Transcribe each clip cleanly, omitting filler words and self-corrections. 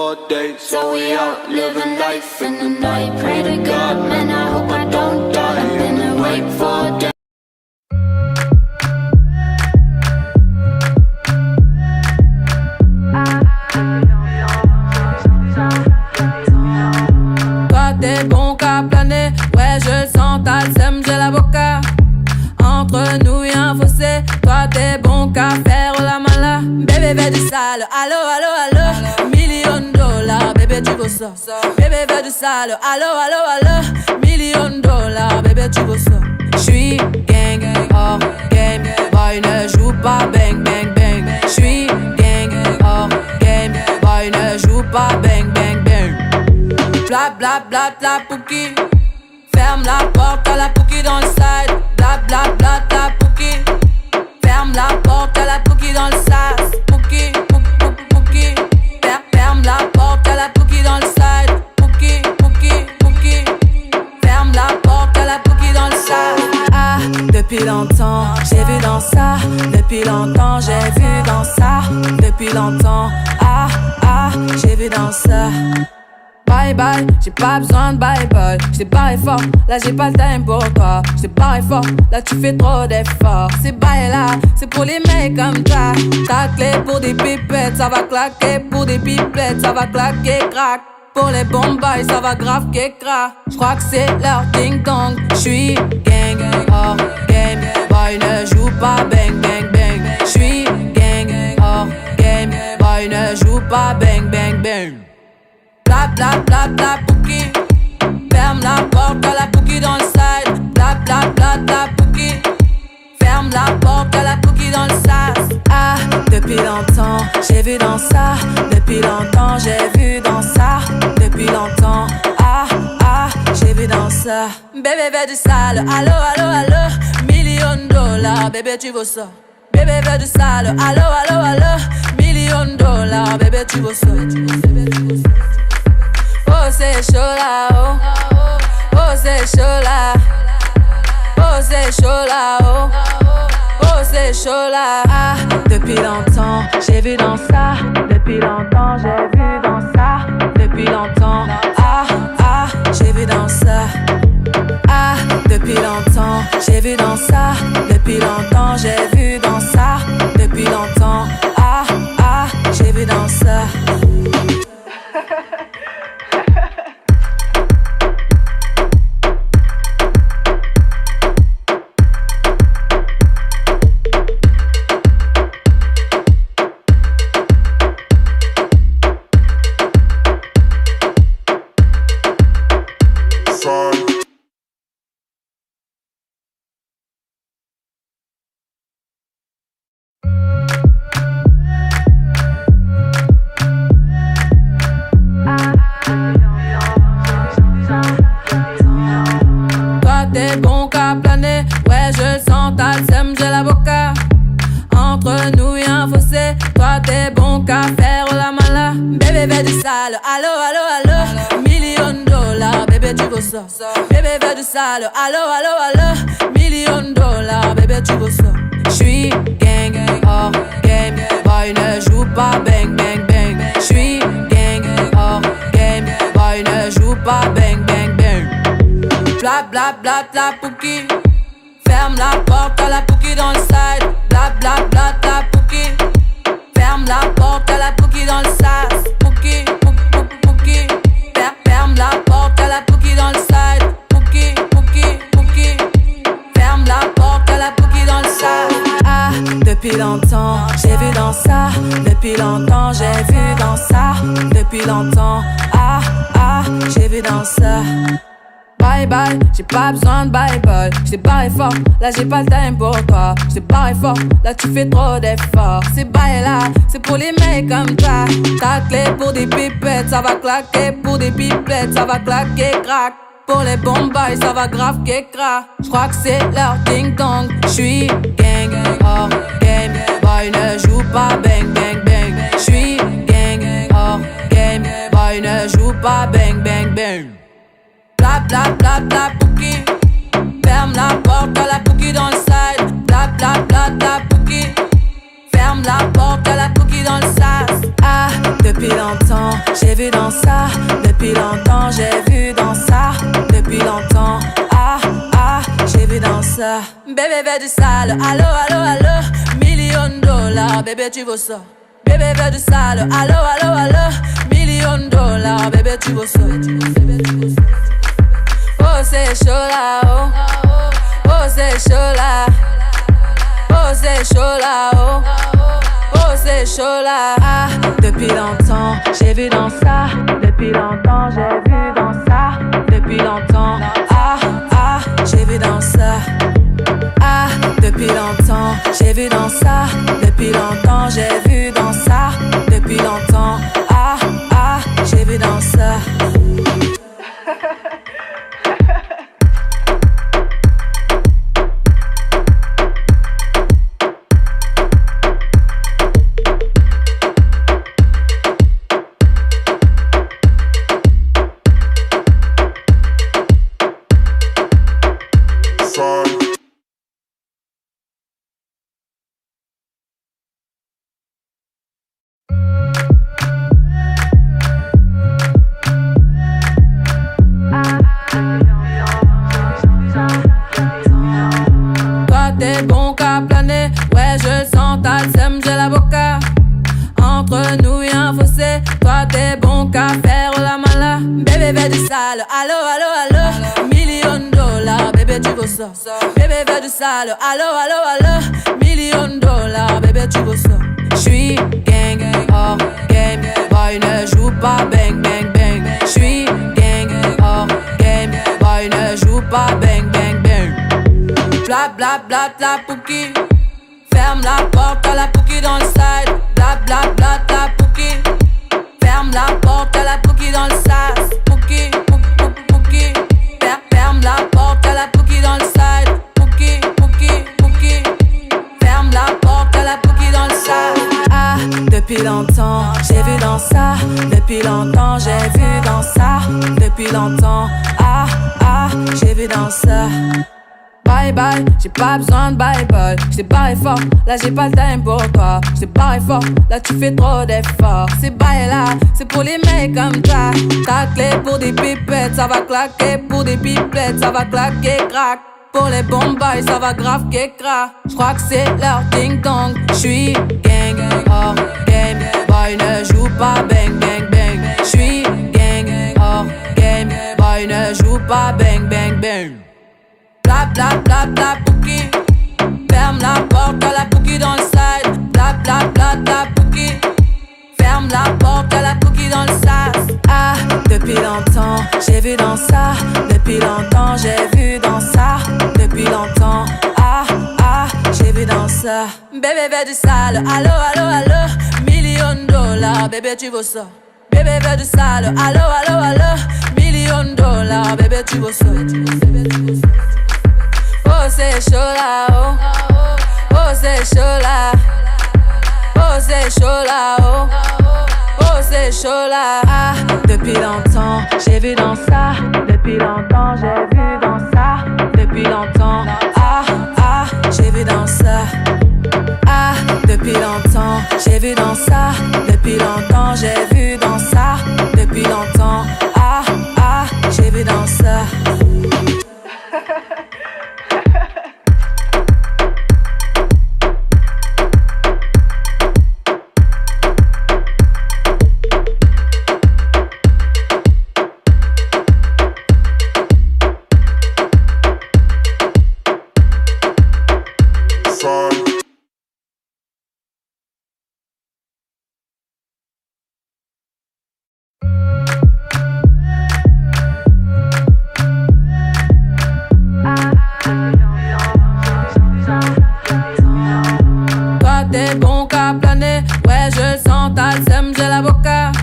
All day, so we out living life in the night. Pray to God, man, I hope I don't die. I've been awake for days. Toi t'es bon qu'à planer, ouais je sens t'as le seum, j'ai l'avocat. Entre nous y'a un fossé, toi t'es bon qu'à faire la mala. Bébé veut du sale, allo allo allo. $1,000,000, bébé tu veux ça. Bébé veut du sale, allo allo allo. $1,000,000, bébé tu veux ça. J'suis gang, hors game, boy ne joue pas bang bang bang. J'suis gang, hors game, boy ne joue pas bang bang bang. Bla bla bla bla pouki. Ferme la porte à la pouki dans le side. Bla bla bla bla pouki. Ferme la porte à la pouki dans le sas. Pouki, pouki. Ferme la porte à la pouki dans le side. Pouki, pouki. Ferme la porte à la pouki dans le sas. Ah, depuis longtemps, j'ai vu dans ça. Depuis longtemps, j'ai vu dans ça. Depuis longtemps, ah, j'ai vu dans ça. Bye bye, j'ai pas besoin de bye bye. J't'ai barré fort, là j'ai pas le time pour toi. J't'ai barré fort, là tu fais trop d'efforts. C'est bye là, c'est pour les mecs comme toi. Ta clé pour des pipettes, ça va claquer. Pour des pipettes, ça va claquer, crack. Pour les bombes, ça va grave qu'écra. J'crois que c'est leur ding dong. J'suis gang, hors game. Boy ne joue pas bang bang bang. J'suis gang, hors game. Boy ne joue pas bang bang bang. Bla bla bla bla pouki. Ferme la porte à la pouki dans le side. Bla bla bla bla pouki. Ferme la porte à la pouki dans le sas. Ah, depuis longtemps, j'ai vu dans ça. Depuis longtemps, j'ai vu dans ça. Depuis longtemps, ah, j'ai vu dans ça. Bébé veut du sale, allo allo allo. $1,000,000, bébé tu veux ça. Bébé veut du sale, allo allo allo. $1,000,000, bébé tu veux ça. Oh c'est chaud là, oh c'est chaud là. Oh c'est chaud là, oh c'est chaud là. Ah, depuis longtemps, j'ai vu dans ça. Depuis longtemps, j'ai vu dans ça. Depuis longtemps, ah, j'ai vu dans ça. Ah, depuis longtemps, j'ai vu dans ça. Depuis longtemps, j'ai vu dans ça. Depuis longtemps, ah, j'ai vu dans ça. T'es bon qu'à planer, ouais je sens t'as le seum, j'ai l'avocat. Entre nous y'a un fossé, toi t'es bon qu'à faire la mala. Bébé veut du sale, allo allo allo. $1,000,000, bébé tu veux ça. Bébé veut du sale, allo allo allo. $1,000,000, bébé tu veux ça. J'suis gang, hors game, boy ne joue pas bang bang bang. J'suis gang, hors game, boy ne joue pas bang bang bang. Bla bla bla bla pouki. Ferme la porte à la pouki dans le side. Bla bla bla bla pouki. Ferme la porte à la pouki dans le sas. Pouki, pouki. Ferme la porte à la pouki dans le side. Pouki, pouki. Ferme la porte à la pouki dans le sas. Ah, depuis longtemps, j'ai vu dans ça. Depuis longtemps, j'ai vu dans ça. Depuis longtemps, ah, j'ai vu dans ça. Bye bye, j'ai pas besoin de bye bye. J't'ai barré fort, là j'ai pas le time pour toi. J't'ai barré fort, là tu fais trop d'efforts. C'est bye là, c'est pour les mecs comme toi. Ta clé pour des pipettes, ça va claquer. Pour des pipettes, ça va claquer, crack. Pour les bombes, ça va grave qu'écra. J'crois que c'est leur ding dong. J'suis gang, hors game. Boy ne joue pas bang bang bang. J'suis gang, hors game. Boy ne joue pas bang bang bang. Bla bla bla bla pouki. Ferme la porte à la pouki dans le side. Bla bla bla bla pouki. Ferme la porte à la pouki dans le sas. Ah, depuis depuis longtemps, j'ai vu dans ça. Depuis longtemps, j'ai vu dans ça. Depuis longtemps, ah, ah, j'ai vu dans ça. Bébé veut du sale, allo, allo, allo. $1,000,000, bébé tu veux ça. Bébé veut du sale, allo, allo, allo. $1,000,000, bébé tu veux ça. Oh c'est chaud là, oh. Oh c'est chaud là. Oh c'est chaud là, oh. Oh c'est chaud là. Ah, depuis longtemps, j'ai vu dans ça. Depuis longtemps, j'ai vu dans ça. Depuis longtemps, ah, ah, j'ai vu dans ça. Ah, depuis longtemps, j'ai vu dans ça. Depuis longtemps, j'ai vu dans ça. Depuis longtemps, ah, ah, j'ai vu dans ça. T'es bon qu'à planer, ouais je le sens, t'as le seum, j'ai l'avocat. Entre nous y'a un fossé, toi t'es bon qu'à faire la mala. Bébé veut du sale, allo, allo, allo. $1,000,000, bébé tu veux ça. Bébé veut du sale, allo, allo, allo. $1,000,000, bébé tu veux ça. J'suis gang, hors game, boy ne joue pas bang, bang, bang. J'suis gang, hors game, boy ne joue pas bang, bang, bang. Bla bla bla la pouki. Ferme la porte à la pouki dans le side. Bla bla bla la pouki. Ferme la porte à la pouki dans le sas. Pouki, pouki, pouki. Ferme la porte à la pouki dans le side. Pouki, pouki, pouki. Ferme la porte à la pouki dans le sas. Ah, depuis longtemps, j'ai vu dans ça. Depuis longtemps, j'ai vu dans ça. Depuis longtemps, ah, ah, j'ai vu dans ça. Bye bye, j'ai pas besoin de bye bye. J't'ai barré fort, là j'ai pas le time pour toi. J't'ai barré fort, là tu fais trop d'efforts. C'est bye là, c'est pour les mecs comme toi. Ta clé pour des pipettes, ça va claquer. Pour des pipettes, ça va claquer, crack. Pour les bombes, ça va grave qu'écra. J'crois que c'est leur ding dong. J'suis gang, hors game. Boy ne joue pas bang bang bang. J'suis gang, hors game. Boy ne joue pas bang bang bang. Bla bla bla bla pouki. Ferme la porte à la pouki dans le side. Bla bla bla bla pouki. Ferme la porte à la pouki dans le sas. Ah, depuis longtemps, j'ai vu dans ça. Depuis longtemps, j'ai vu dans ça. Depuis longtemps, ah, ah, j'ai vu dans ça. Bébé veut du sale, allo, allo, allo. $1,000,000, bébé tu veux ça. Bébé veut du sale, allo, allo, allo. $1,000,000, bébé tu veux ça. Oh c'est chaud là, oh. Oh c'est chaud là. Oh c'est chaud là, oh. Oh c'est chaud là. Ah, depuis longtemps, j'ai vu dans ça. Depuis longtemps, j'ai vu dans ça. Depuis longtemps, ah, ah, j'ai vu dans ça. Ah, depuis longtemps, j'ai vu dans ça. Depuis longtemps, j'ai vu dans ça. Depuis longtemps, ah, ah, j'ai vu dans ça. T'es bon qu'à planer, ouais je le sens, t'as le seum, j'ai l'avocat.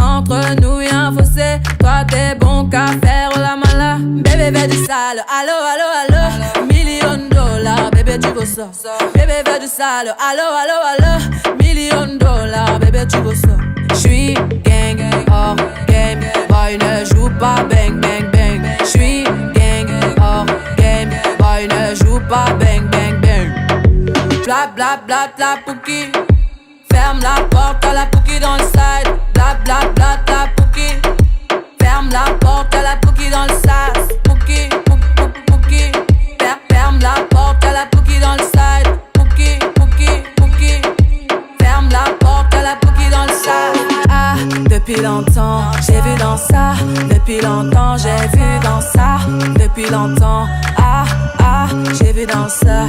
Entre nous y'a un fossé, toi t'es bon qu'à faire la mala. Bébé veut du sale, allo, allo, allo. $1,000,000, bébé tu veux ça. Bébé veut du sale, allo, allo, allo. $1,000,000, bébé tu veux ça. J'suis gang, hors game, boy ne joue pas bang, bang, bang. J'suis gang, hors game, boy ne joue pas bang, bang, bang. Bla bla bla la pouki. Ferme la porte, à la Pookie dans le side. Bla bla bla la Pookie. Ferme la porte, à la Pookie dans le sas. Pookie, Pookie. Ferme la porte, à la Pookie dans le side. Pookie, Pookie. Ferme la porte, à la Pookie dans le sas. Ah, depuis longtemps, j'ai vu dans ça. Depuis longtemps, j'ai vu dans ça. Depuis longtemps, j'ai vu dans ça.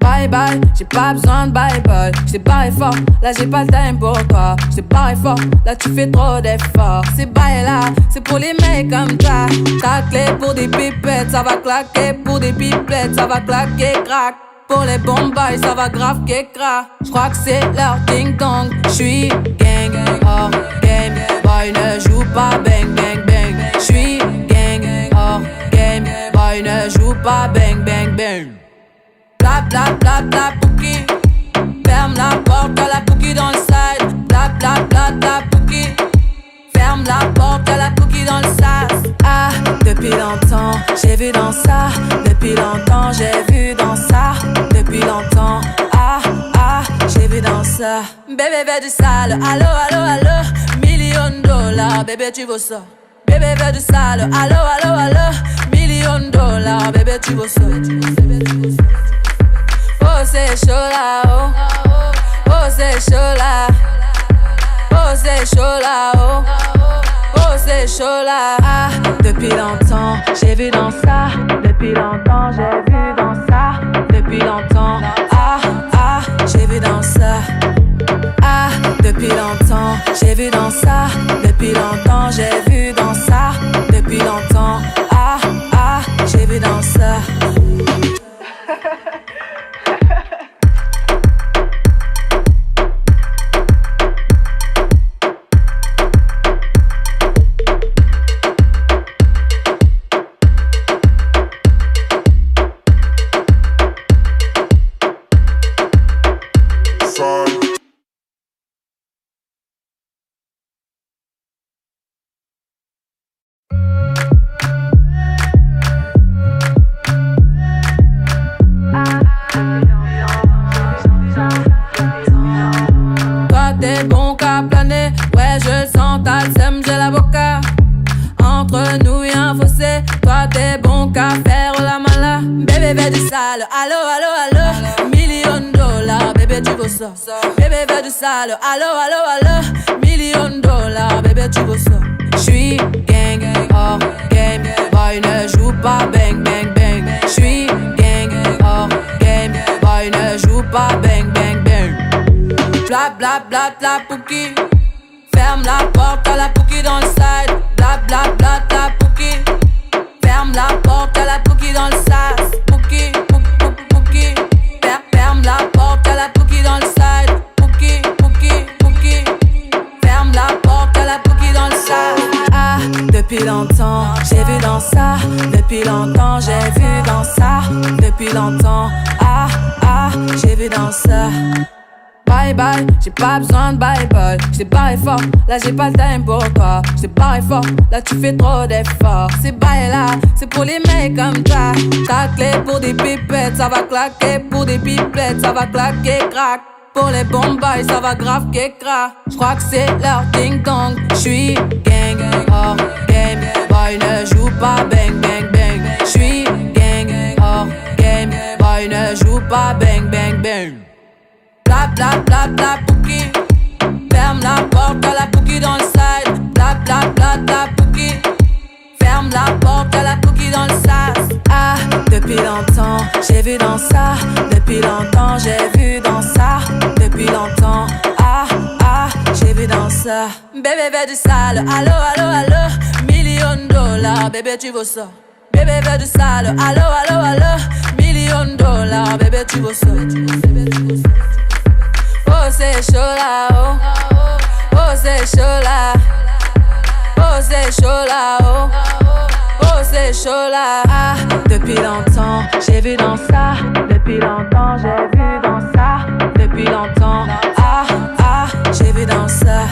Bye bye, j'ai pas besoin de bye bye. J't'ai barré fort, là j'ai pas le time pour toi. J't'ai barré fort, là tu fais trop d'efforts. C'est bye là, c'est pour les mecs comme toi. Ta clé pour des pipettes, ça va claquer. Pour des pipettes, ça va claquer, crack. Pour les bombes, ça va grave qu'écra. J'crois que c'est leur ding dong. J'suis gang, hors game. Boy ne joue pas bang bang bang. J'suis gang, hors game. Boy ne joue pas bang bang bang. Bla bla bla bla Pookie. Ferme la porte, à la Pookie dans le side. Bla bla bla bla Pookie. Ferme la porte, à la Pookie dans le sas. Ah, depuis longtemps, j'ai vu dans ça. Depuis longtemps, j'ai vu dans ça. Depuis longtemps, j'ai vu dans ça. Bébé veut du sale, allo, allo, allo. $1 000 000, bébé tu veux ça. Bébé veut du sale, allo, allo, allo. $1 000 000, bébé tu veux ça. Oh c'est chaud là, oh. Oh c'est chaud là. Oh c'est chaud là, oh. Oh c'est chaud là. Ah, depuis longtemps, j'ai vu dans ça. Depuis longtemps, j'ai vu dans ça. Depuis longtemps, j'ai vu dans ça. Ah, depuis longtemps, j'ai vu dans ça. Depuis longtemps, j'ai vu dans ça. Depuis longtemps, j'ai vu dans ça. Allo, allo, allo, $1 000 000, bébé tu veux ça. Bébé veut du sale, allo, allo, allo, $1 000 000, bébé tu veux ça. J'suis gang, hors game, boy ne joue pas bang bang bang. J'suis gang, hors game, boy ne joue pas bang bang bang. Bla bla bla bla Pookie. Ferme la porte, à la Pookie dans le side. Bla bla bla bla Pookie. Ferme la porte, à la Pookie dans le sas. Pookie. Ferme la porte, à la Pookie dans le side. Pookie. Ferme la porte, à la Pookie dans le side. Ah, depuis longtemps, j'ai vu dans ça. Depuis longtemps, j'ai vu dans ça. Depuis longtemps, j'ai vu dans ça. Bye bye, j'ai pas besoin de bye bye. J't'ai barré fort, là j'ai pas le time pour toi. J't'ai barré fort, là tu fais trop d'efforts. C'est bye là, c'est pour les mecs comme toi. Ta clé pour des pipettes, ça va claquer. Pour des pipettes, ça va claquer, crack. Pour les bombes, ça va grave qu'écra. J'crois que c'est leur ding dong. J'suis gang, hors game. Boy ne joue pas bang bang bang. J'suis gang, hors game. Boy ne joue pas bang bang bang. Bla bla bla bla Pookie. Ferme la porte, à la Pookie dans le side. Bla bla bla bla Pookie. Ferme la porte, à la Pookie dans le sas. Ah, depuis longtemps, j'ai vu dans ça. Depuis longtemps, j'ai vu dans ça. Depuis longtemps, j'ai vu dans ça. Bébé veut du sale, allo, allo, allo. $1 000 000, bébé tu veux ça. Bébé veut du sale, allo, allo, allo. $1 000 000, bébé tu veux ça. Oh c'est chaud là, oh. Oh c'est chaud là. Oh c'est chaud là, oh. Oh c'est chaud là. Ah, depuis longtemps, j'ai vu dans ça. Depuis longtemps, j'ai vu dans ça. Depuis longtemps, j'ai vu dans ça.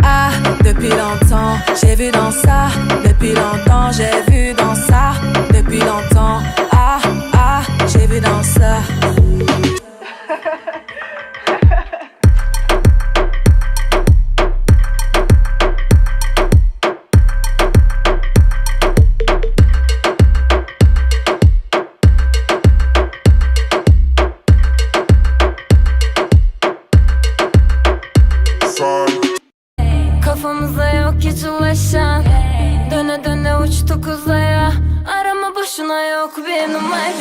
Ah, depuis longtemps, j'ai vu dans ça. Depuis longtemps, j'ai vu dans ça. Depuis longtemps, j'ai vu dans ça. nişan. Döne döne uçtuk uzaya. Arama boşuna yok bir numara.